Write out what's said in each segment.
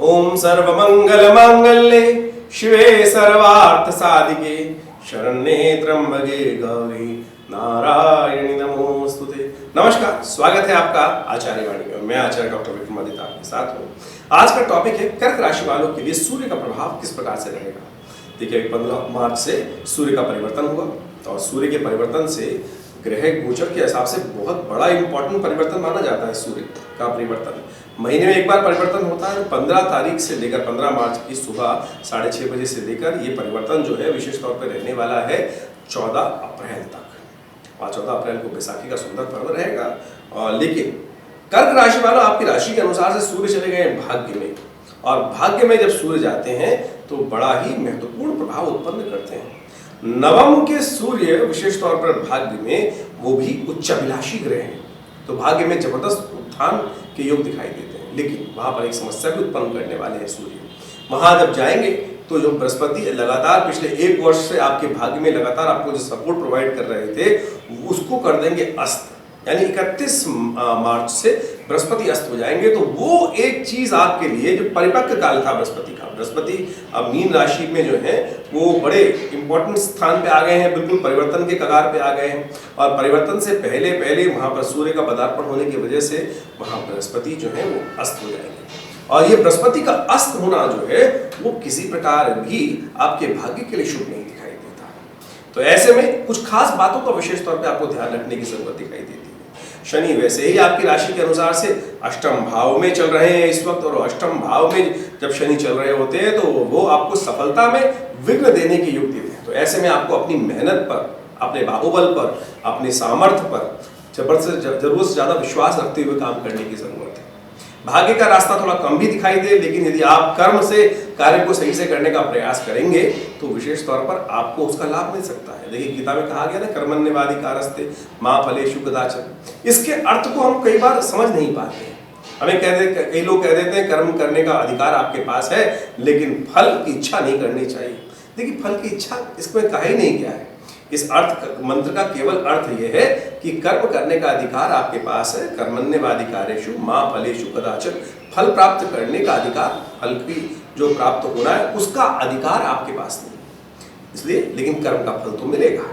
ओम सर्वमंगल मांगल्ये शिवे सर्वार्थ साधिके शरण्ये त्र्यंबके गौरी नारायणी नमोस्तुते। नमस्कार, स्वागत है आपका आचार्य वाणी में। मैं आचार्य डॉक्टर विक्रमादित्य आपके साथ हूँ। आज का टॉपिक है कर्क राशि वालों के लिए सूर्य का प्रभाव किस प्रकार से रहेगा। देखिए, 15 मार्च से सूर्य का परिवर्तन हुआ और सूर्य के परिवर्तन से ग्रह गोचर के हिसाब से बहुत बड़ा इंपॉर्टेंट परिवर्तन माना जाता है। सूर्य का परिवर्तन महीने में एक बार परिवर्तन होता है। 15 तारीख से लेकर 15 मार्च की सुबह 6:30 बजे से लेकर ये परिवर्तन जो है विशेष तौर पर रहने वाला है 14 अप्रैल तक। और 14 अप्रैल को बैसाखी का सुंदर पर्व रहेगा। और लेकिन कर्क राशि वालों, आपकी राशि के अनुसार से सूर्य चले गए भाग्य में, और भाग्य में जब सूर्य जाते हैं तो बड़ा ही महत्वपूर्ण प्रभाव उत्पन्न करते हैं। नवम के सूर्य विशेष तौर पर भाग्य में, वो भी उच्चाभिलाषी ग्रह हैं, तो भाग्य में जबरदस्त उत्थान के योग दिखाई देते हैं। लेकिन वहां पर एक समस्या भी उत्पन्न करने वाले हैं सूर्य। वहां जब जाएंगे तो जो बृहस्पति लगातार पिछले 1 वर्ष से आपके भाग्य में लगातार आपको जो सपोर्ट प्रोवाइड कर रहे थे, उसको कर देंगे अस्त। यानी 31 मार्च से बृहस्पति अस्त हो जाएंगे। तो वो एक चीज आपके लिए जो परिपक्व काल था बृहस्पति का, बृहस्पति अब मीन राशि में जो है वो बड़े इंपॉर्टेंट स्थान पे आ गए हैं, बिल्कुल परिवर्तन के कगार पे आ गए हैं। और परिवर्तन से पहले पहले वहां पर सूर्य का पदार्पण होने की वजह से वहां बृहस्पति जो है वो अस्त हो जाएंगे। और ये बृहस्पति का अस्त होना जो है वो किसी प्रकार भी आपके भाग्य के लिए शुभ नहीं दिखाई देता। तो ऐसे में कुछ खास बातों का विशेष तौर पे आपको ध्यान रखने की जरूरत दिखाई देती है। शनि वैसे ही आपकी राशि के अनुसार से अष्टम भाव में चल रहे हैं इस वक्त, और अष्टम भाव में जब शनि चल रहे होते हैं तो वो आपको सफलता में विघ्न देने की युक्ति देते हैं। तो ऐसे में आपको अपनी मेहनत पर, अपने बाहुबल पर, अपने सामर्थ्य पर जरूरत से ज्यादा विश्वास रखते हुए काम करने की जरूरत है। भाग्य का रास्ता थोड़ा कम भी दिखाई दे, लेकिन यदि आप कर्म से कार्य को सही से करने का प्रयास करेंगे तो विशेष तौर पर आपको उसका लाभ मिल सकता है। देखिए, गीता में कहा गया ना, कर्मण्येवाधिकारस्ते मा फलेषु कदाचन। इसके अर्थ को हम कई बार समझ नहीं पाते हैं। कई लोग कह देते हैं कर्म करने का अधिकार आपके पास है, लेकिन फल की इच्छा नहीं करनी चाहिए। देखिए, फल की इच्छा इसमें कहा ही नहीं गया है। इस अर्थ मंत्र का केवल अर्थ यह है कि कर्म करने का अधिकार आपके पास है। कर्मण्येवाधिकारेषु मा फलेषु कदाचन। फल प्राप्त करने का अधिकार, फल की जो प्राप्त होना है उसका अधिकार आपके पास नहीं, इसलिए लेकिन कर्म का फल तो मिलेगा।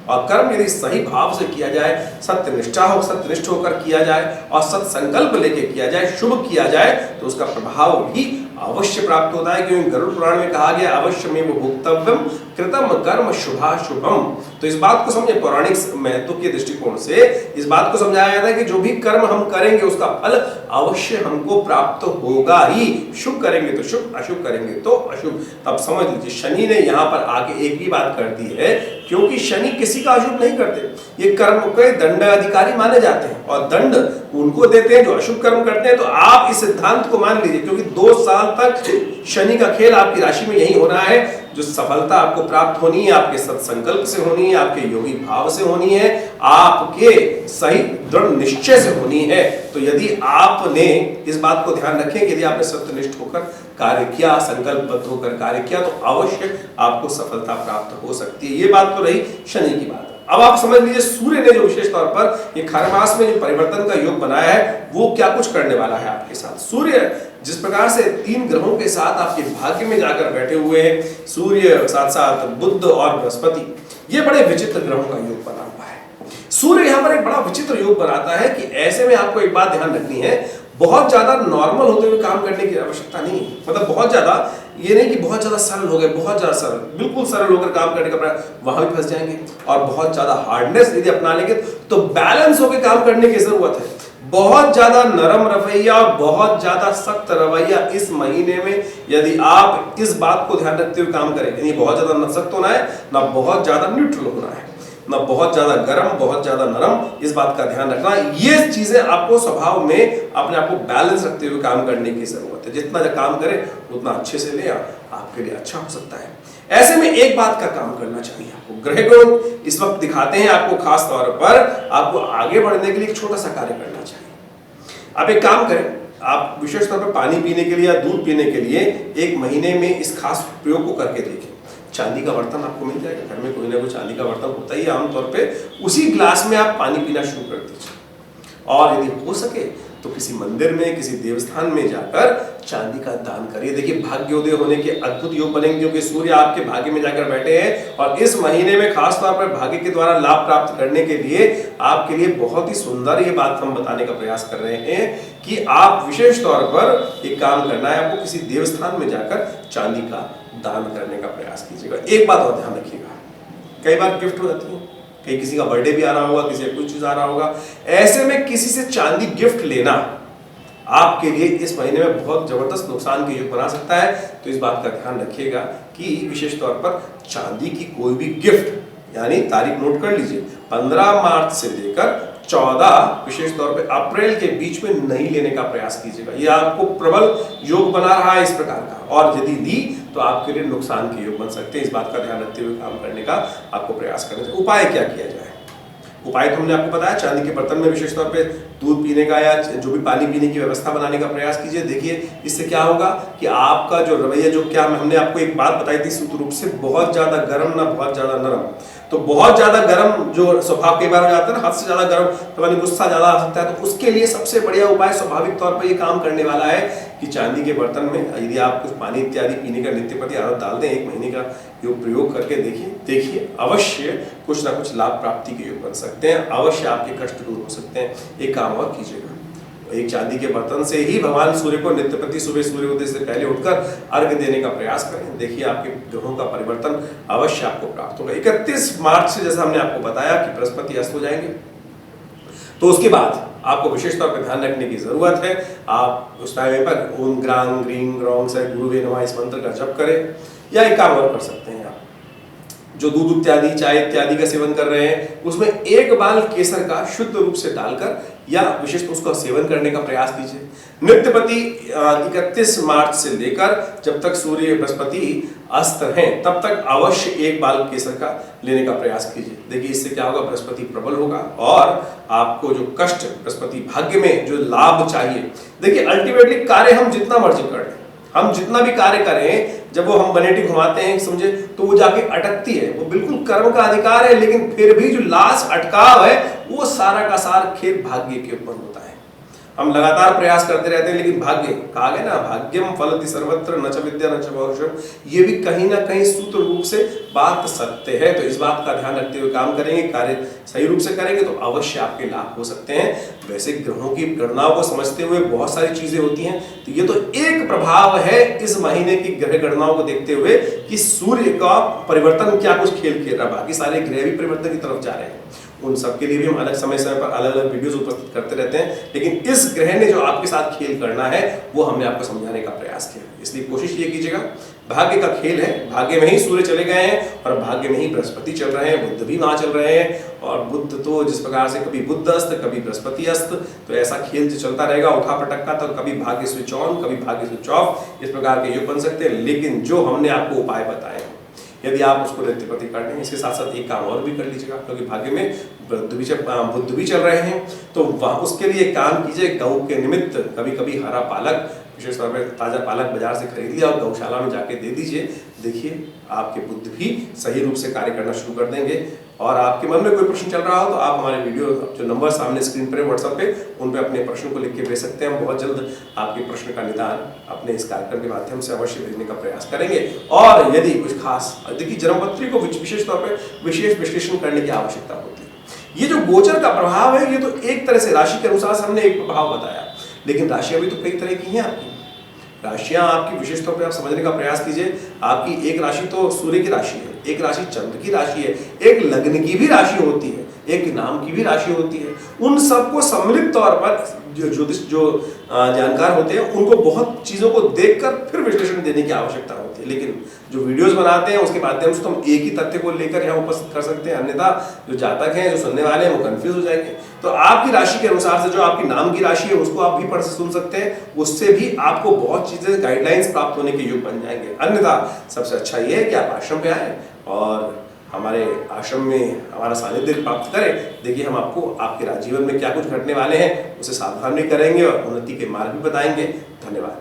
और कर्म यदि सही भाव से किया जाए, सत्यनिष्ठ होकर किया जाए और सत्संकल्प लेके किया जाए, शुभ किया जाए, तो उसका प्रभाव भी अवश्य प्राप्त होता है। क्योंकि गरुड़ पुराण में कहा गया अवश्यमेव भोक्तव्यम कृतम कर्म शुभाशुभम। तो इस बात को समझे, पौराणिक महत्व के दृष्टिकोण से इस बात को समझाया जाता है कि जो भी कर्म हम करेंगे उसका फल अवश्य हमको प्राप्त होगा ही। शुभ करेंगे तो शुभ, अशुभ करेंगे तो अशुभ। तब समझ लीजिए, शनि ने यहाँ पर आगे एक ही बात कर दी है, क्योंकि शनि किसी का अशुभ नहीं करते। ये कर्म के दंड अधिकारी माने जाते हैं और दंड उनको देते हैं जो अशुभ कर्म करते हैं। तो आप इस सिद्धांत को मान लीजिए, क्योंकि 2 साल तक शनि का खेल आपकी राशि में यही होना है। जो सफलता आपको प्राप्त होनी है आपके सत्संकल्प से होनी है, आपके योगी भाव से होनी है, आपके सही दृढ़ निश्चय से होनी है। तो यदि आपने इस बात को ध्यान रखें कि यदि आपने सत्यनिष्ठ होकर कार्य किया, संकल्पबद्ध होकर कार्य किया, तो अवश्य आपको सफलता प्राप्त हो सकती है। ये बात तो रही शनि की बात। अब आप समझ लीजिए, सूर्य ने जो विशेष तौर पर ये खर मास में जो परिवर्तन का योग बनाया है वो क्या कुछ करने वाला है आपके साथ। सूर्य जिस प्रकार से 3 ग्रहों के साथ आपके भाग्य में जाकर बैठे हुए हैं, सूर्य साथ साथ बुध और बृहस्पति, ये बड़े विचित्र ग्रहों का योग बना हुआ है। सूर्य यहाँ पर एक बड़ा विचित्र योग बनाता है कि ऐसे में आपको एक बात ध्यान रखनी है, बहुत ज्यादा नॉर्मल होते हुए काम करने की आवश्यकता नहीं है। मतलब बहुत ज्यादा ये नहीं कि बहुत ज्यादा सरल हो गए, बहुत ज्यादा सरल, बिल्कुल सरल होकर काम करने का प्रयास, वहां भी फंस जाएंगे। और बहुत ज्यादा हार्डनेस यदि अपना लेंगे तो बैलेंस होकर काम करने की जरूरत है। बहुत ज्यादा नरम रवैया और बहुत ज्यादा सख्त रवैया इस महीने में यदि आप इस बात को ध्यान रखते हुए काम करें, यानी बहुत ज्यादा न सख्त होना है, ना बहुत ज्यादा न्यूट्रल होना है, ना बहुत ज्यादा गर्म, बहुत ज्यादा नरम, इस बात का ध्यान रखना। ये चीजें आपको स्वभाव में अपने आप को बैलेंस रखते हुए काम करने की जरूरत है। जितना काम करें उतना अच्छे से ले, आपके लिए अच्छा हो सकता है। ऐसे में एक बात का काम करना चाहिए आपको, ग्रह गुण इस वक्त दिखाते हैं आपको, खास तौर पर आपको आगे बढ़ने के लिए एक छोटा सा कार्य करना चाहिए। आप एक काम करें, आप विशेष तौर पर पानी पीने के लिए या दूध पीने के लिए 1 महीने में इस खास प्रयोग को करके देखें। चांदी का बर्तन आपको मिल जाएगा, घर में कोई ना कोई चांदी का बर्तन होता ही है आमतौर पे, उसी ग्लास में आप पानी पीना शुरू कर दीजिए। और यदि हो सके तो किसी मंदिर में, किसी देवस्थान में जाकर चांदी का दान करिए। देखिए भाग्योदय होने के अद्भुत योग बनेंगे, क्योंकि सूर्य आपके भाग्य में जाकर बैठे हैं और इस महीने में खास तौर पर भाग्य के द्वारा लाभ प्राप्त करने के लिए आपके लिए बहुत ही सुंदर ये बात हम बताने का प्रयास कर रहे हैं कि आप विशेष तौर पर एक काम करना है, आपको किसी देवस्थान में जाकर चांदी का दान करने का प्रयास कीजिएगा। एक बात और ध्यान रखिएगा, कई बार गिफ्ट हो जाती है, कहीं किसी का बर्थडे भी आ रहा होगा, किसी का कुछ चीज आ रहा होगा, ऐसे में किसी से चांदी गिफ्ट लेना आपके लिए इस महीने में बहुत जबरदस्त नुकसान के योग बना सकता है। तो इस बात का ध्यान रखिएगा कि विशेष तौर पर चांदी की कोई भी गिफ्ट, यानी तारीख नोट कर लीजिए, 15 मार्च से लेकर 14 विशेष तौर पे अप्रैल के बीच में नहीं लेने का प्रयास कीजिएगा। ये आपको प्रबल योग बना रहा है इस प्रकार का, और यदि ली तो आपके लिए नुकसान के योग बन सकते हैं। इस बात का ध्यान रखते हुए काम करने का आपको प्रयास करना चाहिए। उपाय क्या किया जाए? उपाय तो हमने आपको बताया, चांदी के बर्तन में विशेष तौर पे दूध पीने का या जो भी पानी पीने की व्यवस्था बनाने का प्रयास कीजिए। देखिए इससे क्या होगा कि आपका जो रवैया, जो क्या हमने आपको एक बात बताई थी सूत्र रूप से, बहुत ज्यादा गर्म ना बहुत ज्यादा नरम। तो बहुत ज्यादा गर्म जो स्वभाव कई बार हो जाता है ना, हद से ज्यादा गर्म तो यानी गुस्सा ज्यादा आ सकता है, तो उसके लिए सबसे बढ़िया उपाय स्वाभाविक तौर पर ये काम करने वाला है कि चांदी के बर्तन में यदि आप कुछ पानी इत्यादि पीने का नित्य प्रति आदत डाल दें, 1 महीने का योग प्रयोग करके देखिए अवश्य कुछ ना कुछ लाभ प्राप्ति के योग बन सकते हैं, अवश्य आपके कष्ट दूर हो सकते हैं। एक काम और कीजिएगा, एक चांदी के बर्तन से ही भगवान सूर्य को नित्य प्रति सुबह सूर्योदय से पहले उठकर अर्घ्य देने का प्रयास करें। देखिए आपके ग्रहों का परिवर्तन अवश्य आपको प्राप्त होगा। 31 मार्च से जैसा हमने आपको बताया कि बृहस्पति अस्त हो जाएंगे, तो उसके बाद आपको विशेष तौर पर ध्यान रखने की जरूरत है। आप उस टाइम पर ओम ग्रांग ग्रीं ग्रौं से गुरुवे नमः इस मंत्र का जप करें, या एक काम और कर सकते हैं, आप जो दूध इत्यादि, चाय इत्यादि का सेवन कर रहे हैं उसमें 1 बाल केसर का शुद्ध रूप से डालकर या विशेष उसका सेवन करने का प्रयास कीजिए। नित्य प्रति 31 मार्च से लेकर जब तक सूर्य बृहस्पति अस्त हैं तब तक अवश्य 1 बाल केसर का लेने का प्रयास कीजिए। देखिए इससे क्या होगा, बृहस्पति प्रबल होगा और आपको जो कष्ट, बृहस्पति भाग्य में जो लाभ चाहिए, देखिए अल्टीमेटली कार्य हम जितना मर्जी कर लें, हम जितना भी कार्य करें, जब वो हम बनेटी घुमाते हैं समझे, तो वो जाके अटकती है। वो बिल्कुल कर्म का अधिकार है, लेकिन फिर भी जो लास्ट अटकाव है वो सारा का सारा खेल भाग्य के ऊपर होता है। हम लगातार प्रयास करते रहते हैं, लेकिन भाग्य, कहा गया ना, भाग्यम फलति सर्वत्र न च विद्या न च पौरुषम, ये भी कहीं ना कहीं सूत्र रूप से बात सत्य है। तो इस बात का ध्यान रखते हुए काम करेंगे, कार्य सही रूप से करेंगे तो अवश्य आपके लाभ हो सकते हैं। वैसे ग्रहों की गणनाओं को समझते हुए बहुत सारी चीजें होती हैं, तो ये तो एक प्रभाव है इस महीने की ग्रह गणनाओं को देखते हुए कि सूर्य का परिवर्तन क्या कुछ खेल खेल रहा है, बाकी सारे ग्रह भी परिवर्तन की तरफ जा रहे हैं। उन सब के लिए भी हम अलग समय पर अलग अलग वीडियोस उपस्थित करते रहते हैं, लेकिन इस ग्रह ने जो आपके साथ खेल करना है वो हमने आपको समझाने का प्रयास किया। इसलिए कोशिश ये कीजिएगा, भाग्य का खेल है, भाग्य में ही सूर्य चले गए हैं और भाग्य में ही बृहस्पति चल रहे हैं, बुध भी वहां चल रहे हैं, और बुध तो जिस प्रकार से कभी बुध अस्त कभी बृहस्पति अस्त, तो ऐसा खेल जो चलता रहेगा उठा पटक्का, तो कभी भाग्य स्विच ऑन कभी भाग्य स्विच ऑफ, इस प्रकार के योग बन सकते हैं। लेकिन जो हमने आपको उपाय बताए, यदि आप उसको नित्य प्रति कर लेंगे, इसके साथ साथ एक काम और भी कर लीजिएगा, क्योंकि भाग्य में बुध भी चल रहे हैं, तो वह उसके लिए काम कीजिए, गौ के निमित्त कभी कभी हरा पालक, विशेष तौर पर ताजा पालक बाजार से खरीद लिया और गौशाला में जाके दे दीजिए। देखिए आपके बुद्ध भी सही रूप से कार्य करना शुरू कर देंगे। और आपके मन में कोई प्रश्न चल रहा हो तो आप हमारे वीडियो जो नंबर सामने स्क्रीन पर है व्हाट्सएप पे, उन पे अपने प्रश्न को लिख के भेज सकते हैं। हम बहुत जल्द आपके प्रश्न का निदान अपने इस कार्यक्रम के माध्यम से अवश्य भेजने का प्रयास करेंगे। और यदि कुछ खास, देखिए जन्मपत्री को विशेष तौर पर विशेष विश्लेषण करने की आवश्यकता होती है। ये जो गोचर का प्रभाव है, ये तो एक तरह से राशि के अनुसार हमने एक प्रभाव बताया, लेकिन राशियां भी तो कई तरह की हैं। आपकी राशियां आपकी विशेष तौर पे आप समझने का प्रयास कीजिए। आपकी एक राशि तो सूर्य की राशि है, एक राशि चंद्र की राशि है, एक लग्न की भी राशि होती है, एक नाम की भी राशि होती है। उन सबको सम्मिलित तौर पर जो ज्योतिष जो जानकार होते हैं उनको बहुत चीजों को देखकर फिर विश्लेषण देने की आवश्यकता होती है। लेकिन जो वीडियोस बनाते हैं उसके माध्यम से तो हम एक ही तथ्य को लेकर यहाँ उपस्थित कर सकते हैं, अन्यथा जो जातक हैं, जो सुनने वाले हैं, वो कंफ्यूज हो जाएंगे। तो आपकी राशि के अनुसार से जो आपकी नाम की राशि है उसको आप भी पढ़ से सुन सकते हैं, उससे भी आपको बहुत चीजें गाइडलाइंस प्राप्त होने के योग बन जाएंगे। अन्यथा सबसे अच्छा ये है कि आप आश्रम पे आए और हमारे आश्रम में हमारा सानिध्य प्राप्त करें। देखिए हम आपको आपके जीवन में क्या कुछ घटने वाले हैं उसे सावधान भी करेंगे और उन्नति के मार्ग भी बताएंगे। धन्यवाद।